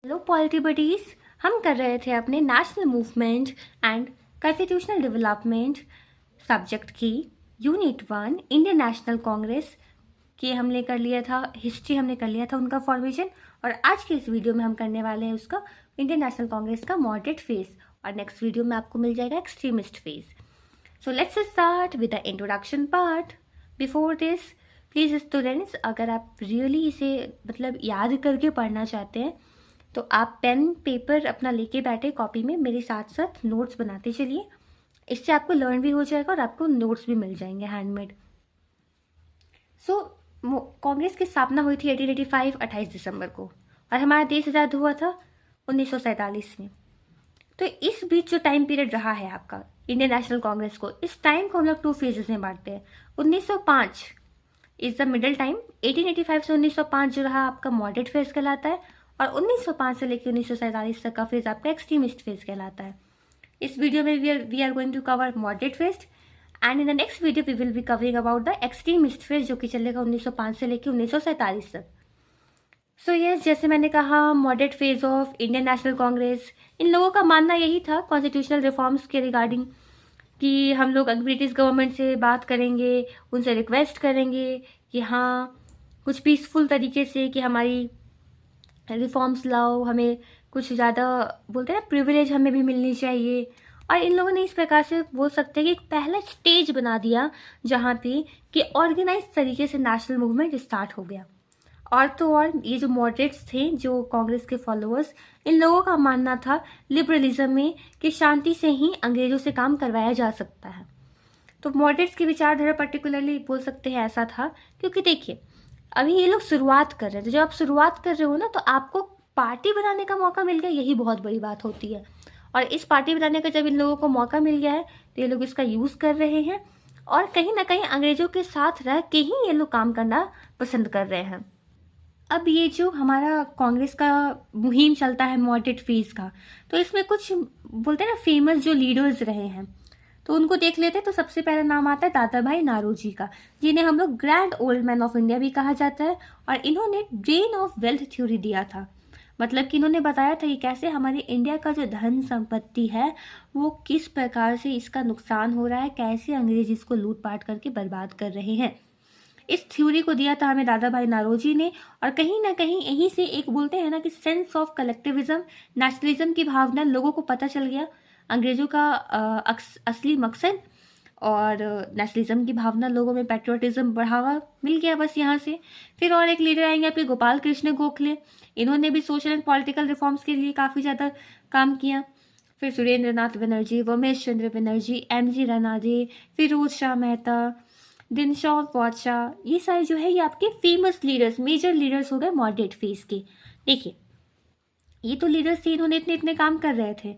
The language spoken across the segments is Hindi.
Hello polity buddies. हम कर रहे थे अपने national movement and constitutional development subject की यूनिट 1 इंडियन नेशनल कांग्रेस की हमने कर लिया था हिस्ट्री, हमने कर लिया था उनका फॉर्मेशन। और आज के इस वीडियो में हम करने वाले हैं उसका इंडियन नेशनल कांग्रेस का मॉडरेट फेज, और नेक्स्ट वीडियो में आपको मिल जाएगा extremist phase. So let's start with the introduction part. Before this please students, अगर आप रियली इसे मतलब याद करके पढ़ना चाहते हैं तो आप पेन पेपर अपना लेके बैठे कॉपी में मेरे साथ साथ नोट्स बनाते चलिए। इससे आपको लर्न भी हो जाएगा और आपको नोट्स भी मिल जाएंगे हैंडमेड। सो कांग्रेस की स्थापना हुई थी 1885 28 दिसंबर को, और हमारा देश आज़ाद हुआ था 1947 में। तो इस बीच जो टाइम पीरियड रहा है आपका इंडियन नेशनल कांग्रेस को, इस टाइम को हम लोग 2 फेजेस में बांटते हैं। 1905 इज द मिडिल टाइम। 1885 से 1905 जो रहा आपका मॉडरेट फेज कहलाता है, और 1905 से लेकर 1947 तक का फेज आपका एक्सट्रीमिस्ट फेज कहलाता है। इस वीडियो में we are going to cover moderate phase, and in the next video we will be covering about the extremist phase जो कि चलेगा 1905 से लेकर 1947 तक। सो यस, जैसे मैंने कहा moderate phase of Indian National Congress, इन लोगों का मानना यही था कॉन्स्टिट्यूशनल रिफॉर्म्स के रिगार्डिंग कि हम लोग ब्रिटिश गवर्नमेंट से बात करेंगे, उनसे रिक्वेस्ट करेंगे कि हाँ कुछ पीसफुल तरीके से कि हमारी रिफॉर्म्स लाओ, हमें कुछ ज़्यादा बोलते हैं ना प्रिविलेज हमें भी मिलनी चाहिए। और इन लोगों ने इस प्रकार से बोल सकते हैं कि एक पहला स्टेज बना दिया जहाँ पे कि ऑर्गेनाइज तरीके से नेशनल मूवमेंट स्टार्ट हो गया। और तो और ये जो मॉडरेट्स थे, जो कांग्रेस के फॉलोअर्स, इन लोगों का मानना था लिबरलिज्म में कि शांति से ही अंग्रेजों से काम करवाया जा सकता है। तो मॉडरेट्स की विचारधारा पर्टिकुलरली बोल सकते हैं ऐसा था, क्योंकि देखिए अभी ये लोग शुरुआत कर रहे हैं, तो जब आप शुरुआत कर रहे हो ना तो आपको पार्टी बनाने का मौका मिल गया, यही बहुत बड़ी बात होती है। और इस पार्टी बनाने का जब इन लोगों को मौका मिल गया है तो ये लोग इसका यूज़ कर रहे हैं, और कहीं ना कहीं अंग्रेजों के साथ रह के ही ये लोग काम करना पसंद कर रहे हैं। अब ये जो हमारा कांग्रेस का मुहिम चलता है मॉडरेट फेज का, तो इसमें कुछ बोलते हैं ना फेमस जो लीडर्स रहे हैं, तो उनको देख लेते हैं। तो सबसे पहला नाम आता है दादा भाई नारोजी का, जिन्हें हम लोग grand old man of India भी कहा जाता है। और इन्होंने ड्रेन ऑफ वेल्थ थ्योरी दिया था, मतलब कि इन्होंने बताया था कि कैसे हमारे इंडिया का जो धन संपत्ति है वो किस प्रकार से इसका नुकसान हो रहा है, कैसे अंग्रेज इसको लूटपाट करके बर्बाद कर रहे हैं। इस थ्योरी को दिया था हमें दादा भाई नारोजी ने, और कहीं ना कहीं यहीं से एक बोलते हैं ना कि सेंस ऑफ कलेक्टिविज्म, नेशनलिज्म की भावना लोगों को पता चल गया अंग्रेजों का असली मकसद, और नेशनलिज्म की भावना लोगों में, पैट्रियोटिज्म बढ़ावा मिल गया बस यहाँ से। फिर और एक लीडर आएंगे आपके गोपाल कृष्ण गोखले, इन्होंने भी सोशल एंड पॉलिटिकल रिफॉर्म्स के लिए काफ़ी ज़्यादा काम किया। फिर सुरेंद्र नाथ बनर्जी, उमेश चंद्र बनर्जी, एम.जी. रनादे, फिरोज शाह मेहता, दिनशॉ वाचा, ये सारे जो है ये आपके फेमस लीडर्स, मेजर लीडर्स हो गए मॉडरेट फेज के। देखिए ये तो लीडर्स थे, इन्होंने इतने इतने काम कर रहे थे,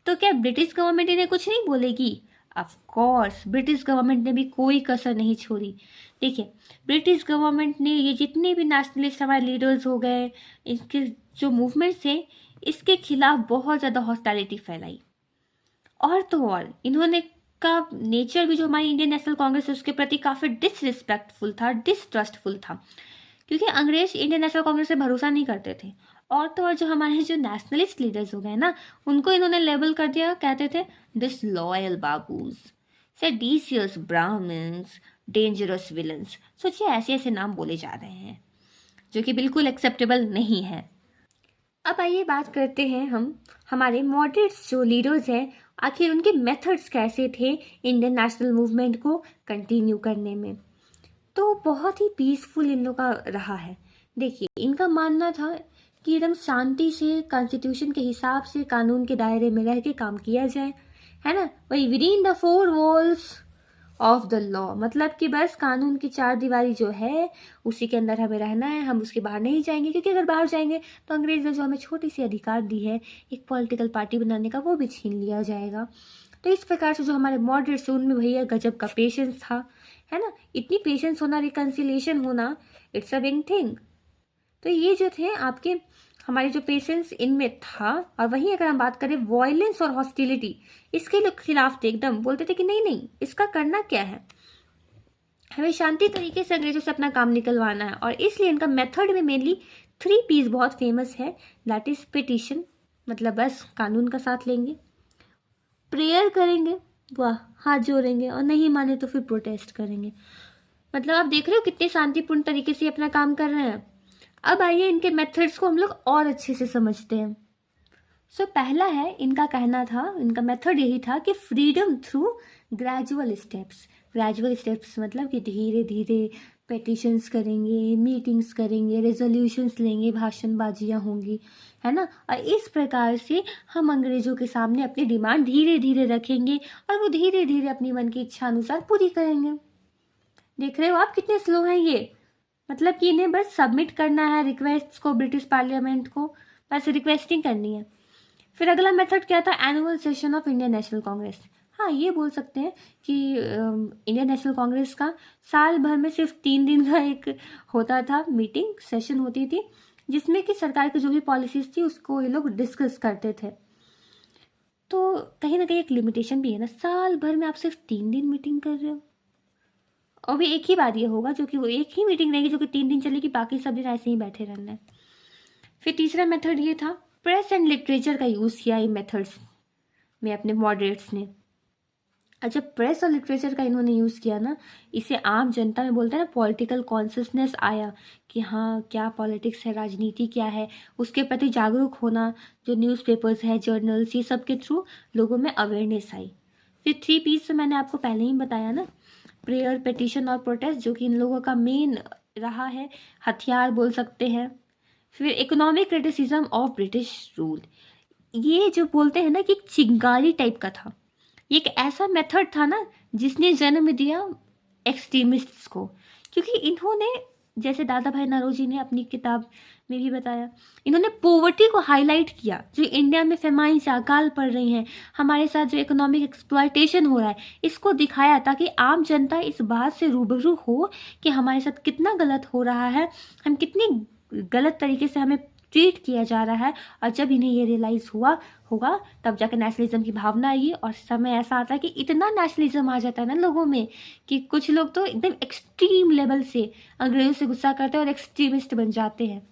तो क्या ब्रिटिश गवर्नमेंट इन्हें कुछ नहीं बोलेगी? ऑफ कोर्स ब्रिटिश गवर्नमेंट ने भी कोई कसर नहीं छोड़ी। देखिए ब्रिटिश गवर्नमेंट ने ये जितने भी नेशनलिस्ट हमारे लीडर्स हो गए, इनके जो मूवमेंट्स थे, इसके खिलाफ बहुत ज़्यादा हॉस्टालिटी फैलाई। और तो और इन्होंने का नेचर भी जो हमारी इंडियन नेशनल कांग्रेस है उसके प्रति काफ़ी डिसरिस्पेक्टफुल था, डिसट्रस्टफुल था, क्योंकि अंग्रेज इंडियन नेशनल कांग्रेस से भरोसा नहीं करते थे। और तो और जो हमारे जो नेशनलिस्ट लीडर्स हो गए ना, उनको इन्होंने लेबल कर दिया, कहते थे disloyal babus, seditious Brahmins, dangerous villains. सोचिए ऐसे ऐसे नाम बोले जा रहे हैं जो कि बिल्कुल एक्सेप्टेबल नहीं है। अब आइए बात करते हैं हम हमारे मॉडरेट्स जो लीडर्स हैं, आखिर उनके मेथड्स कैसे थे इंडियन नेशनल मूवमेंट को कंटिन्यू करने में। तो बहुत ही पीसफुल इन लोग का रहा है। देखिए इनका मानना था कि एकदम शांति से कॉन्स्टिट्यूशन के हिसाब से कानून के दायरे में रह के काम किया जाए, है ना, वही with in the 4 walls of the law, मतलब कि बस कानून की 4 दीवारी जो है उसी के अंदर हमें रहना है, हम उसके बाहर नहीं जाएंगे, क्योंकि अगर बाहर जाएंगे तो अंग्रेज ने जो हमें छोटी सी अधिकार दी है एक पॉलिटिकल पार्टी बनाने का, वो भी छीन लिया जाएगा। तो इस प्रकार से जो हमारे मॉडरेट्स उनमें भैया गजब का पेशेंस था, है ना, इतनी पेशेंस होना, रिकन्सिलिएशन होना, इट्स अ बिग थिंग। तो ये जो थे आपके हमारे जो पेशेंस इनमें था। और वहीं अगर हम बात करें वॉयलेंस और हॉस्टिलिटी, इसके लोग खिलाफ थे, एकदम बोलते थे कि नहीं नहीं इसका करना क्या है, हमें शांति तरीके से अंग्रेजों से अपना काम निकलवाना है। और इसलिए इनका मेथड में मेनली 3 P's बहुत फेमस है, दैट इज़ पिटिशन, मतलब बस कानून का साथ लेंगे, प्रेयर करेंगे, वाह, हाथ जोड़ेंगे, और नहीं माने तो फिर प्रोटेस्ट करेंगे। मतलब आप देख रहे हो कितने शांतिपूर्ण तरीके से अपना काम कर रहे हैं। अब आइए इनके मेथड्स को हम लोग और अच्छे से समझते हैं। पहला है, इनका कहना था, इनका मेथड यही था कि freedom through gradual steps. Gradual steps मतलब कि धीरे धीरे पेटिशंस करेंगे, मीटिंग्स करेंगे, रेजोल्यूशंस लेंगे, भाषणबाजियाँ होंगी, है ना। और इस प्रकार से हम अंग्रेज़ों के सामने अपनी डिमांड धीरे धीरे रखेंगे और वो धीरे धीरे अपनी मन की इच्छा अनुसार पूरी करेंगे। देख रहे हो आप कितने स्लो हैं ये। मतलब कि इन्हें बस सबमिट करना है रिक्वेस्ट को ब्रिटिश पार्लियामेंट को, बस रिक्वेस्टिंग करनी है। फिर अगला मेथड क्या था, annual session of Indian National Congress. हाँ, ये बोल सकते हैं कि इंडियन नेशनल कांग्रेस का साल भर में सिर्फ 3 दिन का एक होता था, मीटिंग सेशन होती थी, जिसमें कि सरकार की जो भी पॉलिसीज थी उसको ये लोग डिस्कस करते थे। तो कहीं ना कहीं एक लिमिटेशन भी है ना, साल भर में आप सिर्फ 3 दिन मीटिंग कर रहे हो, और भी एक ही बार ये होगा जो कि वो एक ही मीटिंग रहेगी जो कि 3 दिन चलेगी, बाकी सब दिन ऐसे ही बैठे रहना है। फिर तीसरा मेथड ये था, प्रेस एंड लिटरेचर का यूज़ किया इन मेथड्स में अपने मॉडरेट्स ने। अच्छा, प्रेस और लिटरेचर का इन्होंने यूज़ किया ना, इसे आम जनता में बोलते हैं ना, पॉलिटिकल कॉन्शियसनेस आया कि हाँ क्या पॉलिटिक्स है, राजनीति क्या है, उसके प्रति जागरूक होना, जो न्यूज़पेपर्स है, जर्नल्स, ये सब के थ्रू लोगों में अवेयरनेस आई। फिर 3 P's तो मैंने आपको पहले ही बताया ना, प्रेयर, पिटिशन और प्रोटेस्ट, जो कि इन लोगों का मेन रहा है, हथियार बोल सकते हैं। फिर economic criticism of British rule, ये जो बोलते हैं ना कि एक चिंगारी टाइप का था, ये एक ऐसा मेथड था ना जिसने जन्म दिया एक्सट्रीमिस्ट्स को, क्योंकि इन्होंने, जैसे दादा भाई नौरोजी ने अपनी किताब में भी बताया, इन्होंने पॉवर्टी को हाईलाइट किया, जो इंडिया में फेमाइन से अकाल पड़ रही हैं, हमारे साथ जो इकोनॉमिक एक्सप्लॉयटेशन हो रहा है, इसको दिखाया ताकि आम जनता इस बात से रूबरू हो कि हमारे साथ कितना गलत हो रहा है, हम कितनी गलत तरीके से हमें ट्रीट किया जा रहा है। और जब इन्हें ये रियलाइज़ हुआ होगा तब जाकर नेशनलिज्म की भावना आई, और समय ऐसा आता है कि इतना नेशनलिज्म आ जाता है ना लोगों में कि कुछ लोग तो एकदम एक्सट्रीम लेवल से अंग्रेजों से गुस्सा करते हैं और एक्सट्रीमिस्ट बन जाते हैं।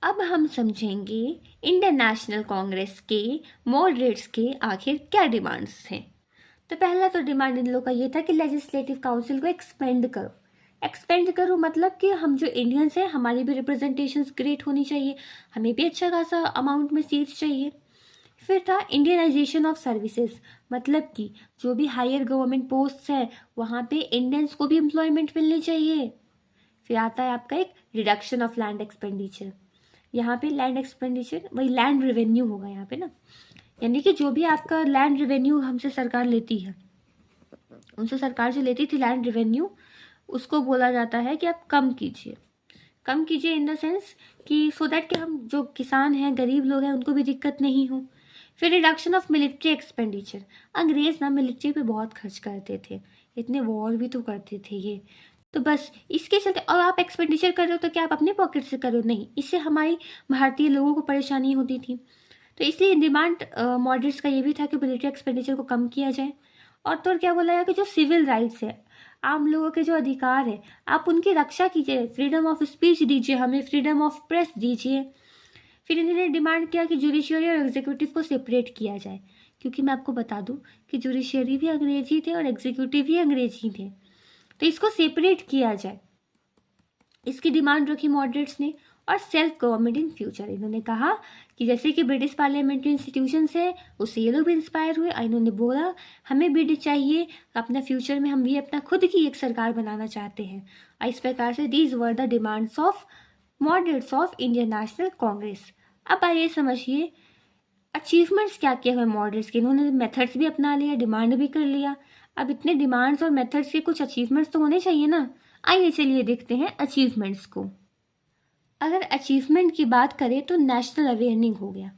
अब हम समझेंगे इंडियन नेशनल कांग्रेस के मॉडरेट्स के आखिर क्या डिमांड्स हैं। तो पहला तो डिमांड इन लोगों का ये था कि लेजिस्लेटिव काउंसिल को एक्सपेंड करो। एक्सपेंड करो मतलब कि हम जो इंडियंस हैं, हमारी भी रिप्रेजेंटेशंस ग्रेट होनी चाहिए, हमें भी अच्छा खासा अमाउंट में सीट्स चाहिए। फिर था इंडियनाइजेशन ऑफ सर्विसेज, मतलब कि जो भी हायर गवर्नमेंट पोस्ट है वहाँ पे इंडियंस को भी एम्प्लॉयमेंट मिलनी चाहिए। फिर आता है आपका एक रिडक्शन ऑफ लैंड एक्सपेंडिचर। यहाँ पे लैंड एक्सपेंडिचर वही लैंड रेवेन्यू होगा यहाँ पे ना, यानी कि जो भी आपका लैंड रेवेन्यू हमसे सरकार लेती है, उनसे सरकार जो लेती थी लैंड रेवेन्यू, उसको बोला जाता है कि आप कम कीजिए। कम कीजिए इन द सेंस कि सो दैट कि हम जो किसान हैं, गरीब लोग हैं, उनको भी दिक्कत नहीं हो। फिर रिडक्शन ऑफ मिलिट्री एक्सपेंडिचर, अंग्रेज ना मिलिट्री पे बहुत खर्च करते थे, इतने वॉर भी तो करते थे ये, तो बस इसके चलते, और आप एक्सपेंडिचर कर रहे हो तो क्या आप अपने पॉकेट से कर रहे हो, नहीं, इससे हमारी भारतीय लोगों को परेशानी होती थी। तो इसलिए डिमांड मॉडरेट्स का ये भी था कि मिलिट्री एक्सपेंडिचर को कम किया जाए। और तो और क्या बोला गया कि जो सिविल राइट्स है, आम लोगों के जो अधिकार है, आप उनकी रक्षा कीजिए, फ्रीडम ऑफ स्पीच दीजिए, हमें फ्रीडम ऑफ प्रेस दीजिए। फिर इन्होंने डिमांड किया कि जुडिशियरी और एग्जीक्यूटिव को सेपरेट किया जाए, क्योंकि मैं आपको बता दूं कि जुडिशियरी भी अंग्रेजी थे और एग्जीक्यूटिव भी अंग्रेजी थे, तो इसको सेपरेट किया जाए, इसकी डिमांड रखी मॉडरेट्स ने। और सेल्फ गवर्नमेंट इन फ्यूचर, इन्होंने कहा कि जैसे कि ब्रिटिश पार्लियामेंट्री इंस्टीट्यूशंस है उससे ये लोग भी इंस्पायर हुए, और इन्होंने बोला हमें भी चाहिए अपना फ्यूचर में, हम भी अपना खुद की एक सरकार बनाना चाहते हैं। और इस प्रकार से these were the demands of moderates of Indian National Congress. अब आइए समझिए अचीवमेंट्स क्या क्या हुए मॉडरेट्स के। इन्होंने मेथड्स भी अपना लिया, डिमांड भी कर लिया, अब इतने डिमांड्स और मेथड्स के कुछ अचीवमेंट्स तो होने चाहिए ना। आइए चलिए देखते हैं अचीवमेंट्स को। अगर अचीवमेंट की बात करें तो नेशनल अवेयरनिंग हो गया।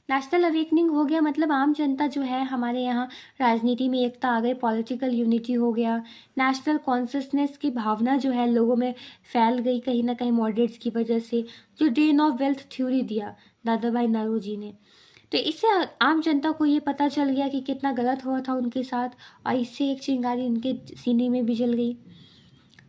नेशनल अवेकनिंग हो गया मतलब आम जनता जो है हमारे यहाँ, राजनीति में एकता आ गई, पॉलिटिकल यूनिटी हो गया, नेशनल कॉन्शियसनेस की भावना जो है लोगों में फैल गई कहीं ना कहीं मॉडरेट्स की वजह से। जो ड्रेन ऑफ वेल्थ थ्योरी दिया दादा भाई नौरोजी ने, तो इससे आम जनता को ये पता चल गया कि कितना गलत हुआ था उनके साथ, और इससे एक चिंगारी उनके सीने में भी जल गई।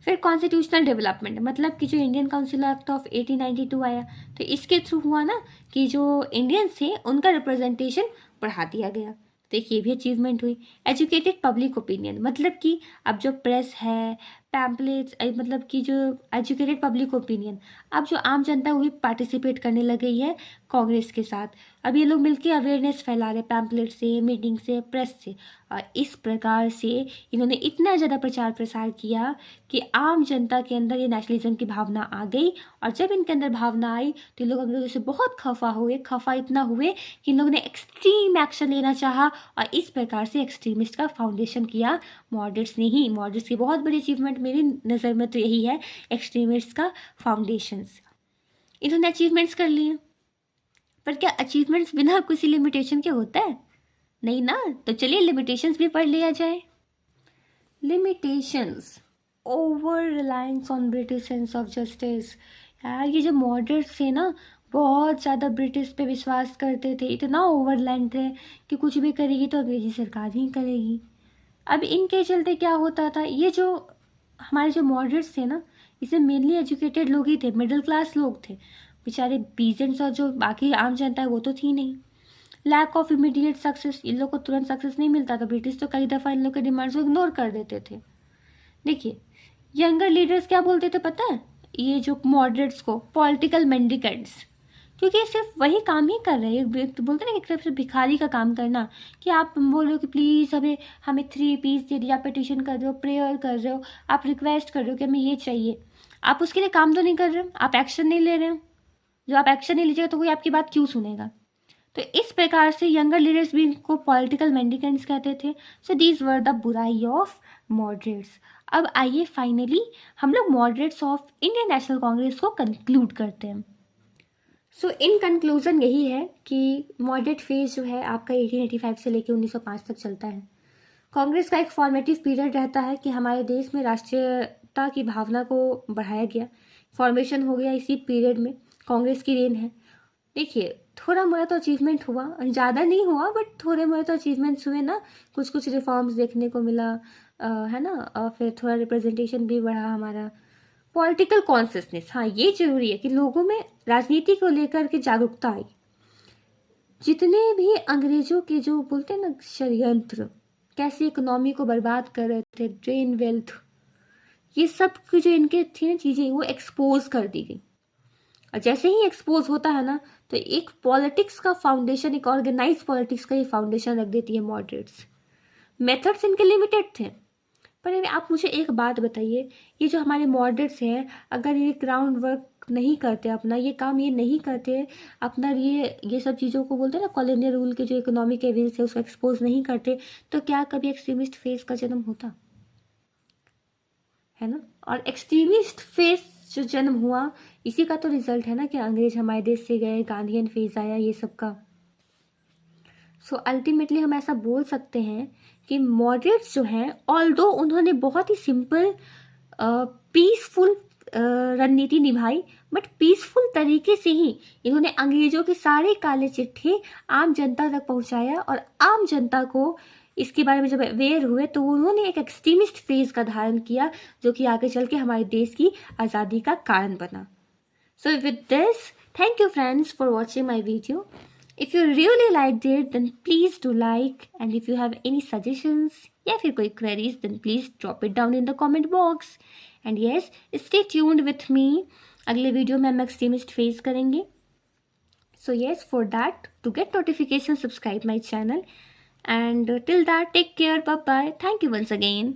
फिर कॉन्स्टिट्यूशनल डेवलपमेंट, मतलब कि जो इंडियन काउंसिल एक्ट ऑफ 1892 आया, तो इसके थ्रू हुआ ना कि जो इंडियंस थे उनका रिप्रेजेंटेशन बढ़ा दिया गया। देखिए ये भी अचीवमेंट हुई। एजुकेटेड पब्लिक ओपिनियन, मतलब कि अब जो प्रेस है, पैम्पलेट्स, मतलब कि जो एजुकेटेड पब्लिक ओपिनियन, अब जो आम जनता वो भी पार्टिसिपेट करने लग गई है कांग्रेस के साथ। अब ये लोग मिलकर अवेयरनेस फैला रहे पैम्पलेट से, मीटिंग से, प्रेस से, और इस प्रकार से इन्होंने इतना ज़्यादा प्रचार प्रसार किया कि आम जनता के अंदर ये नेशनलिज्म की भावना आ गई। और जब इनके अंदर भावना आई तो लोग अंग्रेजों से बहुत खफा हुए, खफा इतना हुए कि इन लोगों ने एक्सट्रीम एक्शन लेना चाहा, और इस प्रकार से एक्सट्रीमिस्ट का फाउंडेशन किया मॉडरेट्स ने ही। मॉडरेट्स की बहुत बड़ी अचीवमेंट मेरी नज़र में तो यही है, एक्सट्रीमिस्ट का फाउंडेशंस। इन्होंने अचीवमेंट्स कर लिए, पर क्या अचीवमेंट्स बिना किसी लिमिटेशन के होता है? नहीं ना। तो चलिए लिमिटेशंस भी पढ़ लिया जाए। Limitations, over reliance on British sense of justice. यार ये जो मॉडरेट्स थे ना, बहुत ज़्यादा ब्रिटिश पे विश्वास करते थे, इतना ओवरलैंड थे कि कुछ भी करेगी तो अंग्रेजी सरकार ही करेगी। अब इनके चलते क्या होता था, ये जो हमारे जो मॉडरेट्स थे ना, इसमें मेनली एजुकेटेड लोग ही थे, मिडिल क्लास लोग थे, बेचारे पीजेंट्स और जो बाकी आम जनता है वो तो थी नहीं। लैक ऑफ इमीडिएट सक्सेस, इन लोग को तुरंत सक्सेस नहीं मिलता था। ब्रिटिश तो कई दफ़ा इन लोग के डिमांड्स को इग्नोर कर देते थे। देखिए यंगर लीडर्स क्या बोलते थे पता है, ये जो मॉडरेट्स को, पॉलिटिकल मेंडिकेंट्स, क्योंकि ये सिर्फ वही काम ही कर रहे हैं। एक तो बोलते हैं ना, एक तरफ से भिखारी का काम करना, कि आप बोलो कि प्लीज़ हमें हमें 3 पीस दे दिया, पिटिशन कर रहे हो, प्रेयर कर रहे हो, आप रिक्वेस्ट कर रहे हो कि हमें ये चाहिए, आप उसके लिए काम तो नहीं कर रहे हो, आप एक्शन नहीं ले रहे हो। जो आप एक्शन नहीं लीजिएगा तो कोई आपकी बात क्यों सुनेगा? तो इस प्रकार से यंगर लीडर्स भी इनको पॉलिटिकल मेंडिकेंट्स कहते थे। सो दीज वर द बुराई ऑफ मॉडरेट्स। अब आइए फाइनली हम लोग moderates of Indian National Congress को कंक्लूड करते हैं। सो इन कंक्लूजन यही है कि मॉडरेट फेज जो है आपका 1885 से लेकर 1905 तक चलता है। कांग्रेस का एक फॉर्मेटिव पीरियड रहता है कि हमारे देश में राष्ट्रीयता की भावना को बढ़ाया गया, फॉर्मेशन हो गया इसी पीरियड में, कांग्रेस की रेन है। देखिए थोड़ा मोड़ा तो अचीवमेंट हुआ, ज़्यादा नहीं हुआ बट थोड़े मोड़े तो अचीवमेंट्स हुए ना, कुछ कुछ रिफॉर्म्स देखने को मिला, है ना। फिर थोड़ा रिप्रेजेंटेशन भी बढ़ा हमारा, पॉलिटिकल कॉन्शियसनेस, हाँ ये जरूरी है कि लोगों में राजनीति को लेकर के जागरूकता आई। जितने भी अंग्रेजों के जो बोलते हैं ना षड्यंत्र, कैसे इकोनॉमी को बर्बाद कर रहे थे, ड्रेन वेल्थ, ये सब की जो इनके थी ना चीज़ें, वो एक्सपोज कर दी गई। और जैसे ही एक्सपोज होता है ना, तो एक पॉलिटिक्स का फाउंडेशन, एक ऑर्गेनाइज पॉलिटिक्स का ये फाउंडेशन रख देती है मॉडरेट्स। मेथड्स इनके लिमिटेड थे, पर आप मुझे एक बात बताइए, ये जो हमारे मॉडरेट्स हैं, अगर ये ग्राउंड वर्क नहीं करते, अपना ये काम ये नहीं करते, अपना ये सब चीज़ों को बोलते हैं ना कॉलोनियल रूल के जो इकोनॉमिक एविल्स है उसको एक्सपोज नहीं करते, तो क्या कभी एक्सट्रीमिस्ट फेज का जन्म होता है ना। और एक्सट्रीमिस्ट फेज जो जन्म हुआ, इसी का तो रिजल्ट है ना कि अंग्रेज हमारे देश से गए, गांधीयन फेज आया, ये सब का। सो अल्टीमेटली हम ऐसा बोल सकते हैं कि मॉडरेट्स जो हैं, ऑल्दो उन्होंने बहुत ही सिंपल पीसफुल रणनीति निभाई, बट पीसफुल तरीके से ही इन्होंने अंग्रेजों के सारे काले चिट्ठे आम जनता तक पहुंचाया, और आम जनता को इसके बारे में जब अवेयर हुए तो उन्होंने एक एक्सट्रीमिस्ट फेज का धारण किया, जो कि आगे चल के हमारे देश की आज़ादी का कारण बना। So with this, thank you friends for watching my video. If you really liked it, then please do like, and if you have any suggestions या फिर कोई queries, then please drop it down in the comment box. And yes, stay tuned with me. अगले वीडियो में हम एक्सट्रीमिस्ट फेस करेंगे. So yes, for that, to get notifications, subscribe my channel. And till that, take care. Bye bye. Thank you once again.